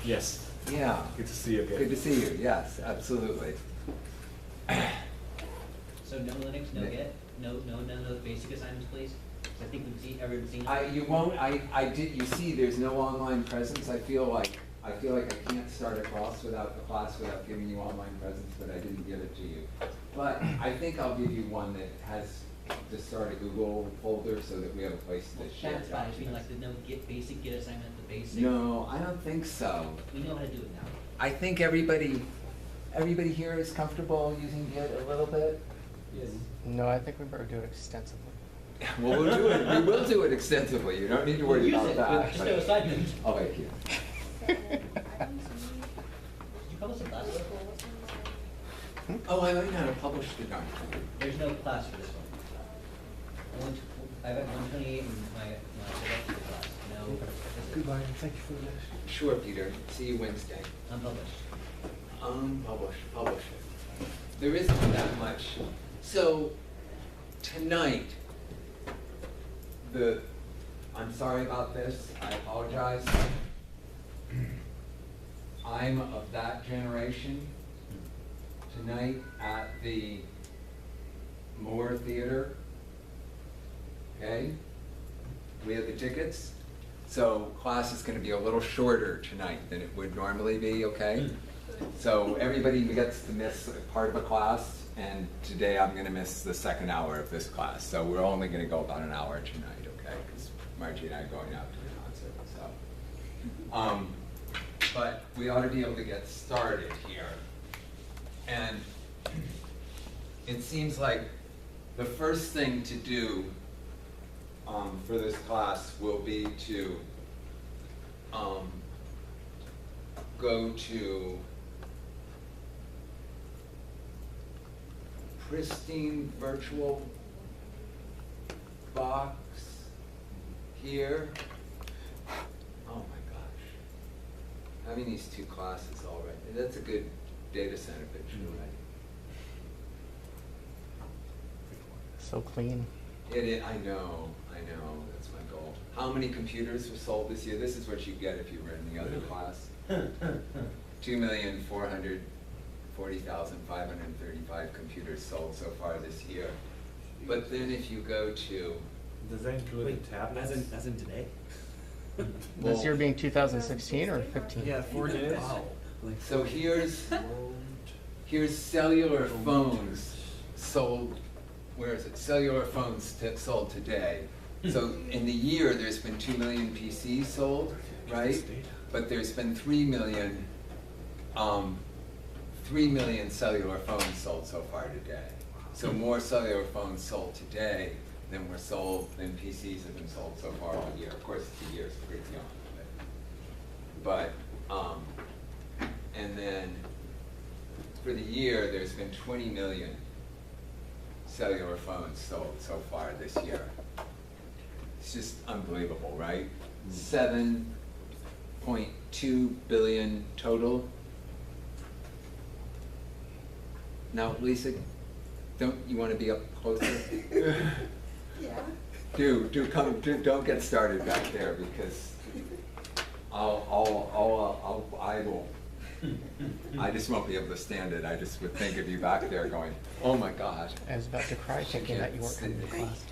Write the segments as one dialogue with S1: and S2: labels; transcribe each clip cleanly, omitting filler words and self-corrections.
S1: Yes.
S2: Yeah.
S1: Good to see you again.
S2: Good to see you. Yes, absolutely.
S3: So no Linux, no Git, none of those basic assignments, please. I think everyone's seen.
S2: You won't. I did. You see, there's no online presence. I feel like I can't start a class without giving you online presence, but I didn't give it to you. But I think I'll give you one that has to start a Google folder so that we have a place to share.
S3: That's fine. I mean, like the no basic Git assignment, the basic.
S2: No, I don't think so.
S3: We know how to do it now.
S2: I think everybody here is comfortable using Git a little bit.
S3: Yes.
S4: No, I think we better do it extensively.
S2: Well, we'll do it. We will do it extensively. You don't need to worry about that.
S3: Just no assignment.
S2: Oh, wait here.
S3: Did you publish a class?
S2: Oh, I might not have published it on.
S3: There's no class for this one. I've had 128 in my production class. No.
S1: Goodbye, and thank you for this.
S2: Sure, Peter. See you Wednesday.
S3: Unpublished.
S2: Publish it. There isn't that much. So tonight, I'm sorry about this. I apologize. I'm of that generation. Tonight at the Moore Theater. Okay? We have the tickets. So class is going to be a little shorter tonight than it would normally be, okay? So everybody gets to miss part of a class, and today I'm going to miss the second hour of this class. So we're only going to go about an hour tonight, okay? Because Margie and I are going out to the concert, so. But we ought to be able to get started here. And it seems like the first thing to do for this class will be to go to pristine virtual box here. Oh my gosh. Having these two classes already. That's a good data center picture, right?
S4: So clean.
S2: It is, I know, that's my goal. How many computers were sold this year? This is what you get if you were in the other class. 2,440,535 computers sold so far this year. But then if you go to...
S1: Does that include the tablets?
S5: As in today?
S4: This year being 2016 or 15?
S5: Yeah, 4 days.
S1: Wow.
S2: So here's cellular phones sold. Where is it? Cellular phones sold today. So in the year, there's been 2 million PCs sold, right? But there's been 3 million cellular phones sold so far today. So more cellular phones sold today than PCs have been sold so far all year. Of course, it's a year, so pretty young. But and then for the year, there's been 20 million cellular phones sold so far this year. It's just unbelievable, right? 7.2 billion total. Now, Lisa, don't you want to be up closer?
S6: Yeah.
S2: Don't get started back there because I just won't be able to stand it. I just would think of you back there going, oh my God.
S4: I was about to cry thinking that you weren't coming to class.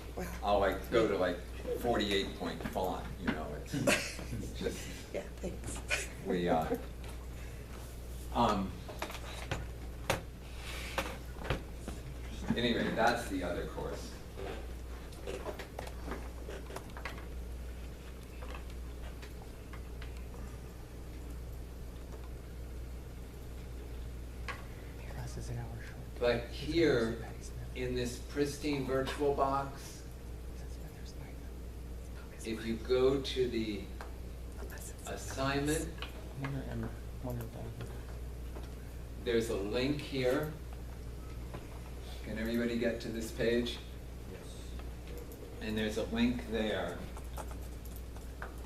S2: I'll like go to like 48-point font, you know, it's just.
S6: Yeah, thanks.
S2: Anyway, that's the other course.
S4: Class is an hour short.
S2: But here, in this pristine virtual box, if you go to the assignment, there's a link here. Can everybody get to this page?
S1: Yes.
S2: And there's a link there.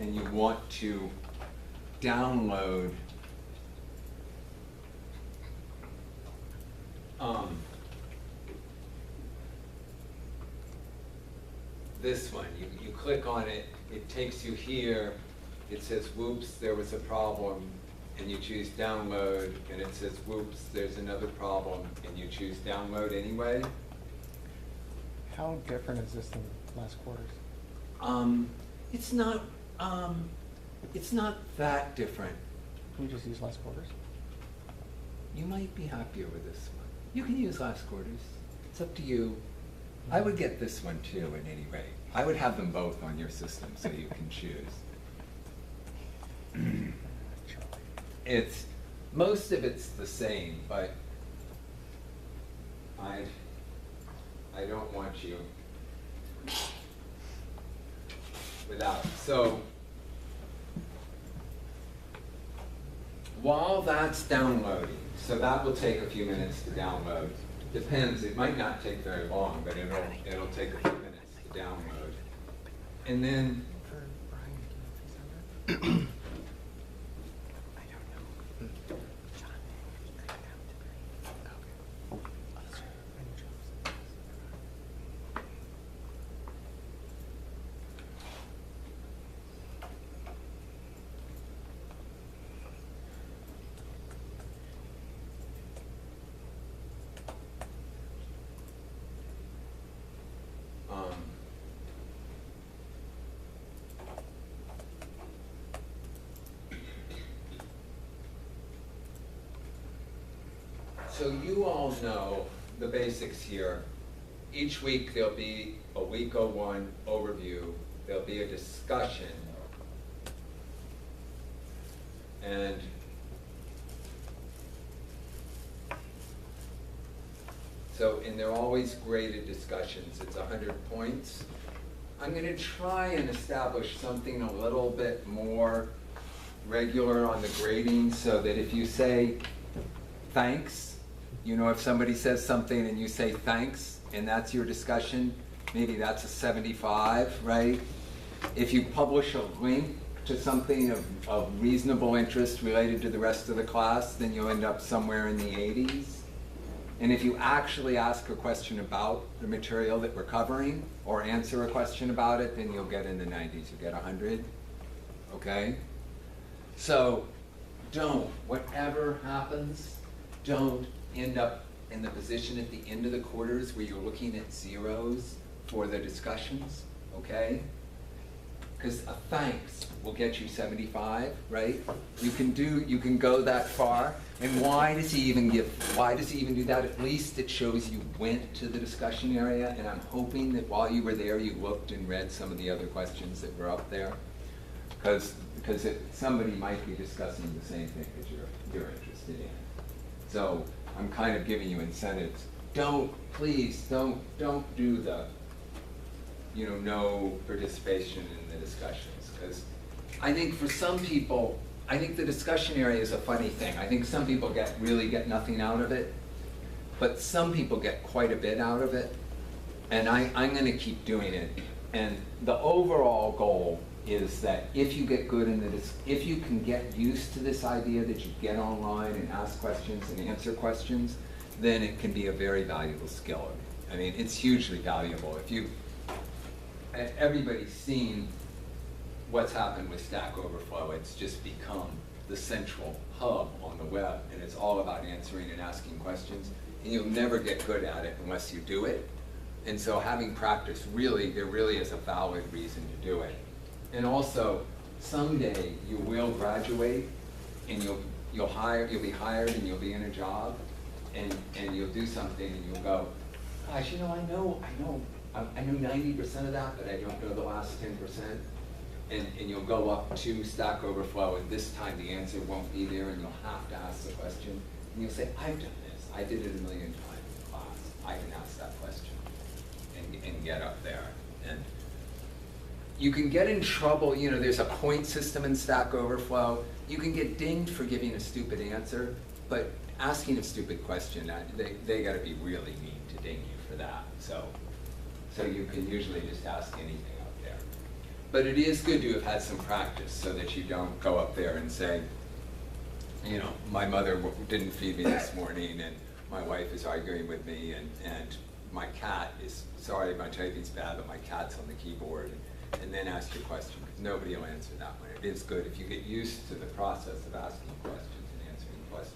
S2: And you want to download this one. You click on it, it takes you here, it says, whoops, there was a problem, and you choose download, and it says, whoops, there's another problem, and you choose download anyway,
S4: How different is this than last quarter's?
S2: it's not that different.
S4: Can we just use last quarter's?
S2: You might be happier with this one. You can use last quarter's. It's up to you. I would get this one too, at any rate. I would have them both on your system so you can choose. It's, most of it's the same, but I don't want you without. So while that's downloading, so that will take a few minutes to download. Depends, it might not take very long, but it'll take a few minutes to download. And then so you all know the basics here. Each week there'll be a Week01 overview. There'll be a discussion. And they're always graded discussions. It's 100 points. I'm going to try and establish something a little bit more regular on the grading so that if you say thanks, you know, if somebody says something and you say thanks, and that's your discussion, maybe that's a 75, right? If you publish a link to something of reasonable interest related to the rest of the class, then you'll end up somewhere in the 80s. And if you actually ask a question about the material that we're covering, or answer a question about it, then you'll get in the 90s, you'll get 100, okay? So don't, whatever happens, don't end up in the position at the end of the quarters where you're looking at zeros for the discussions, okay? Because a thanks will get you 75, right? You can go that far. And why does he even do that? At least it shows you went to the discussion area, and I'm hoping that while you were there, you looked and read some of the other questions that were up there. Because somebody might be discussing the same thing that you're interested in. So I'm kind of giving you incentives. Please don't do the, no participation in the discussions. Because I think for some people, I think the discussion area is a funny thing. I think some people really get nothing out of it, but some people get quite a bit out of it. And I'm going to keep doing it. And the overall goal is that if you get good in if you can get used to this idea that you get online and ask questions and answer questions, then it can be a very valuable skill. I mean, it's hugely valuable. Everybody's seen what's happened with Stack Overflow. It's just become the central hub on the web, and it's all about answering and asking questions. And you'll never get good at it unless you do it. And so having practice, there really is a valid reason to do it. And also, someday you will graduate, and you'll be hired, and you'll be in a job, and you'll do something, and you'll go, gosh, I know 90% of that, but I don't know the last 10%. And you'll go up to Stack Overflow, and this time the answer won't be there, and you'll have to ask the question. And you'll say, I've done this. I did it a million times in class. I can ask that question and get up there. And you can get in trouble. There's a point system in Stack Overflow. You can get dinged for giving a stupid answer, but asking a stupid question, they got to be really mean to ding you for that. So you can usually just ask anything up there. But it is good to have had some practice so that you don't go up there and say, my mother didn't feed me this morning, and my wife is arguing with me, and my cat is, sorry, my typing's bad, but my cat's on the keyboard. and then ask your question, because nobody will answer that one. It is good if you get used to the process of asking questions and answering questions.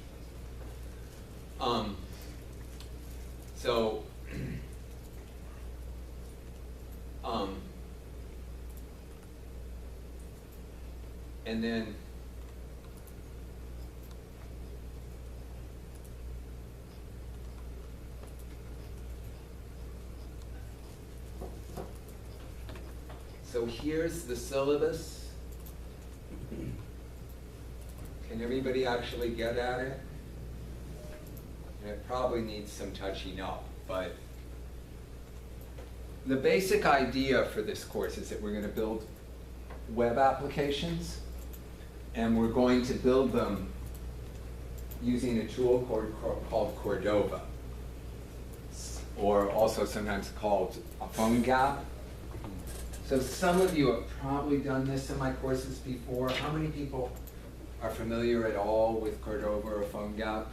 S2: So, and then so here's the syllabus. Can everybody actually get at it? And it probably needs some touching up, but the basic idea for this course is that we're going to build web applications, and we're going to build them using a tool called Cordova, or also sometimes called a phone gap. So some of you have probably done this in my courses before. How many people are familiar at all with Cordova or phone gap?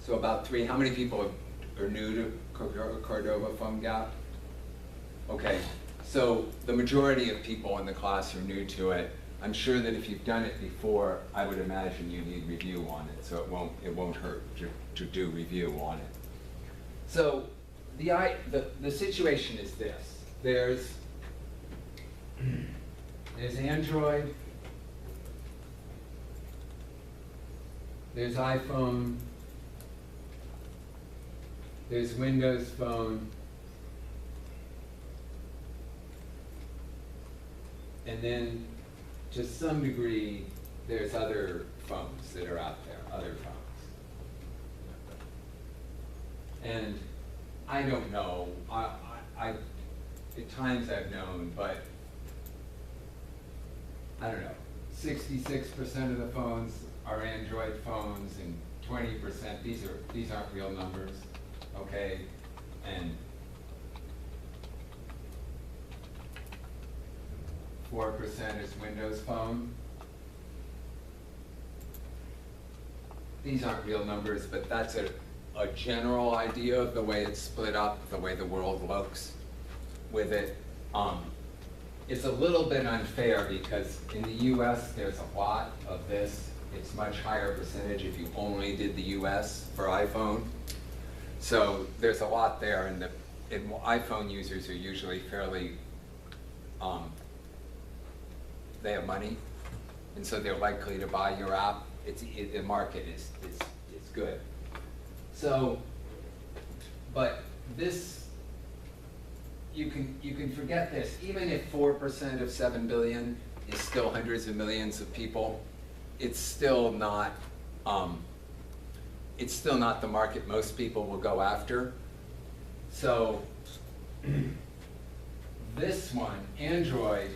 S2: So about 3. How many people are new to Cordova phone gap? Okay, so the majority of people in the class are new to it. I'm sure that if you've done it before, I would imagine you need review on it, so it won't hurt to do review on it. So the situation is this. There's Android, there's iPhone, there's Windows Phone, and then to some degree there's other phones that are out there, other phones. And I don't know, I at times I've known, but I don't know, 66% of the phones are Android phones, and 20%, these aren't real numbers, okay? And 4% is Windows Phone. These aren't real numbers, but that's a general idea of the way it's split up, the way the world looks with it. It's a little bit unfair because in the US there's a lot of this. It's much higher percentage if you only did the US for iPhone. So there's a lot there, and iPhone users are usually fairly, they have money, and so they're likely to buy your app. The market is good. So, but this, you can forget this. Even if 4% of 7 billion is still hundreds of millions of people, it's still not the market most people will go after. So this one, Android,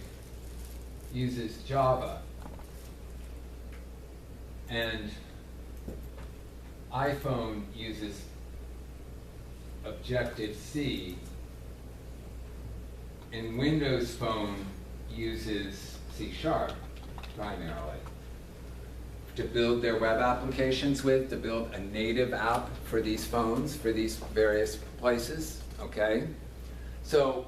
S2: uses Java, and iPhone uses Objective-C, and Windows Phone uses C# primarily to build their web applications with, to build a native app for these phones, for these various places, okay? So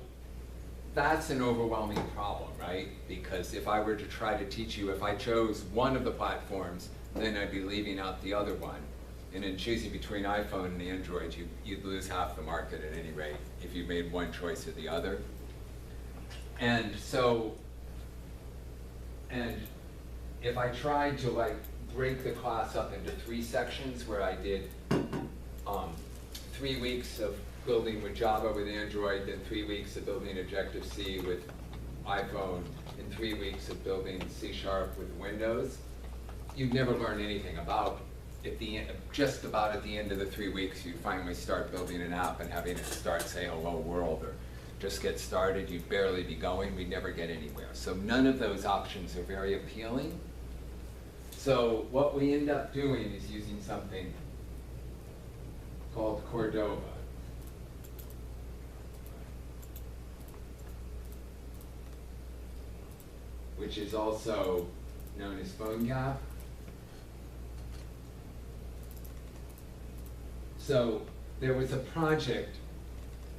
S2: that's an overwhelming problem, right? Because if I were to try to teach you, if I chose one of the platforms, then I'd be leaving out the other one. And in choosing between iPhone and Android, you'd lose half the market at any rate if you made one choice or the other. And so, and if I tried to like break the class up into 3 sections where I did 3 weeks of building with Java with Android, then 3 weeks of building Objective-C with iPhone, and 3 weeks of building C# with Windows, you'd never learn anything about just about at the end of the 3 weeks, you finally start building an app and having it start, say, hello world, or just get started, you'd barely be going, we'd never get anywhere. So none of those options are very appealing. So what we end up doing is using something called Cordova. Which is also known as phone gap. So there was a project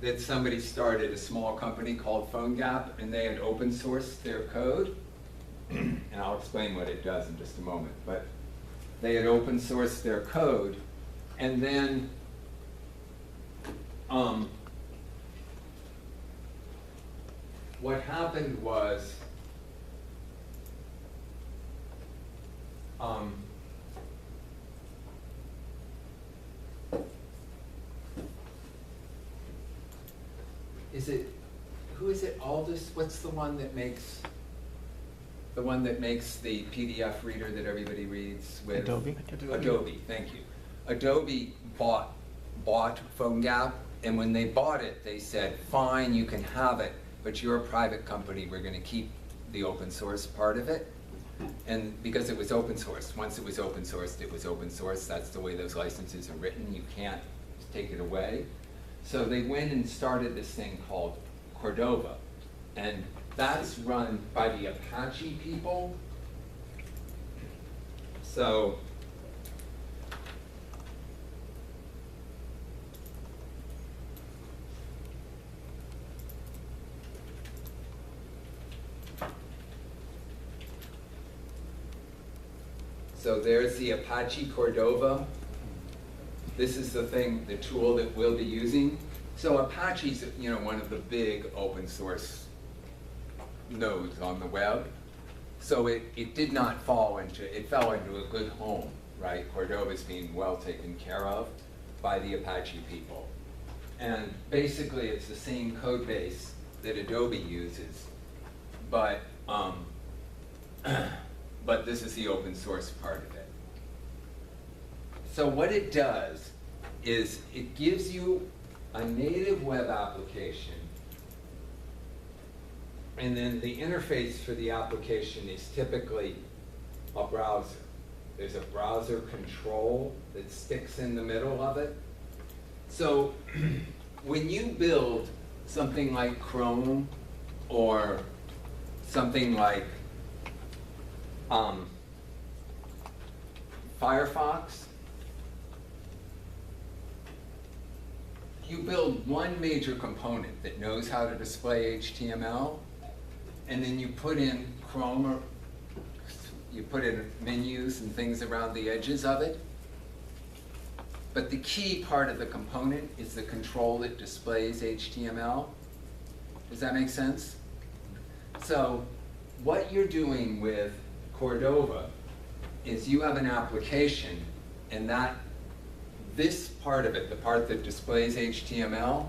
S2: that somebody started a small company called PhoneGap, and they had open sourced their code. And I'll explain what it does in just a moment. But they had open sourced their code, and then what happened was who is it, Aldous? What's the one that makes the PDF reader that everybody reads with?
S4: Adobe.
S2: Adobe, thank you. Adobe bought PhoneGap, and when they bought it, they said, fine, you can have it, but you're a private company, we're gonna keep the open source part of it. And because it was open source, once it was open sourced, it was open source. That's the way those licenses are written. You can't take it away. So they went and started this thing called Cordova. And that's run by the Apache people. So there's the Apache Cordova. This is the tool that we'll be using. So Apache's, one of the big open source nodes on the web. So it did not fall into, it fell into a good home, right? Cordova's being well taken care of by the Apache people. And basically it's the same code base that Adobe uses, but this is the open source part of it. So what it does is it gives you a native web application, and then the interface for the application is typically a browser. There's a browser control that sticks in the middle of it. So when you build something like Chrome or something like Firefox, you build one major component that knows how to display HTML, and then you put in Chrome, or you put in menus and things around the edges of it. But the key part of the component is the control that displays HTML. Does that make sense? So what you're doing with Cordova is you have an application, and this part of it, the part that displays HTML,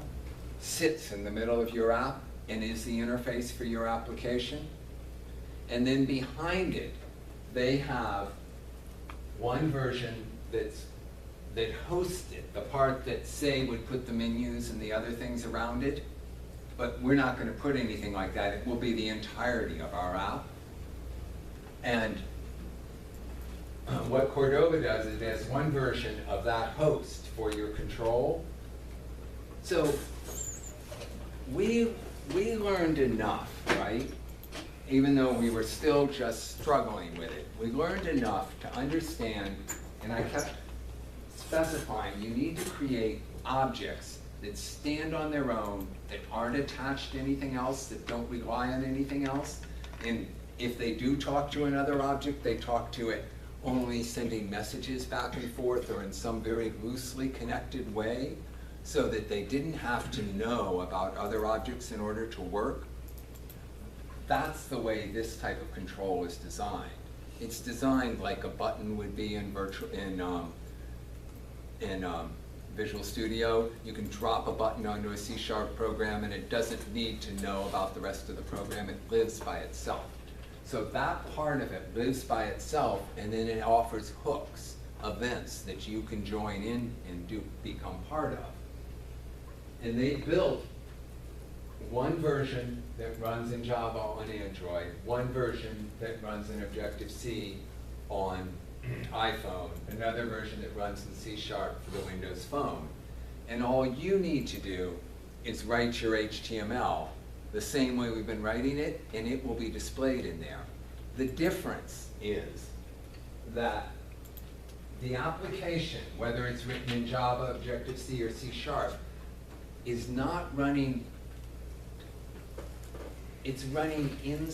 S2: sits in the middle of your app and is the interface for your application. And then behind it, they have one version that hosts it, the part that, say, would put the menus and the other things around it. But we're not going to put anything like that. It will be the entirety of our app. And what Cordova does is it has one version of that host for your control. So we learned enough, right? Even though we were still just struggling with it, we learned enough to understand, and I kept specifying, you need to create objects that stand on their own, that aren't attached to anything else, that don't rely on anything else. And if they do talk to another object, they talk to it only sending messages back and forth or in some very loosely connected way, so that they didn't have to know about other objects in order to work. That's the way this type of control is designed. It's designed like a button would be in Visual Studio. You can drop a button onto a C# program and it doesn't need to know about the rest of the program. It lives by itself. So that part of it lives by itself, and then it offers hooks, events that you can join in and become part of. And they built one version that runs in Java on Android, one version that runs in Objective-C on iPhone, another version that runs in C# for the Windows Phone. And all you need to do is write your HTML the same way we've been writing it, and it will be displayed in there. The difference is that the application, whether it's written in Java, Objective-C, or C#, is not running, it's running inside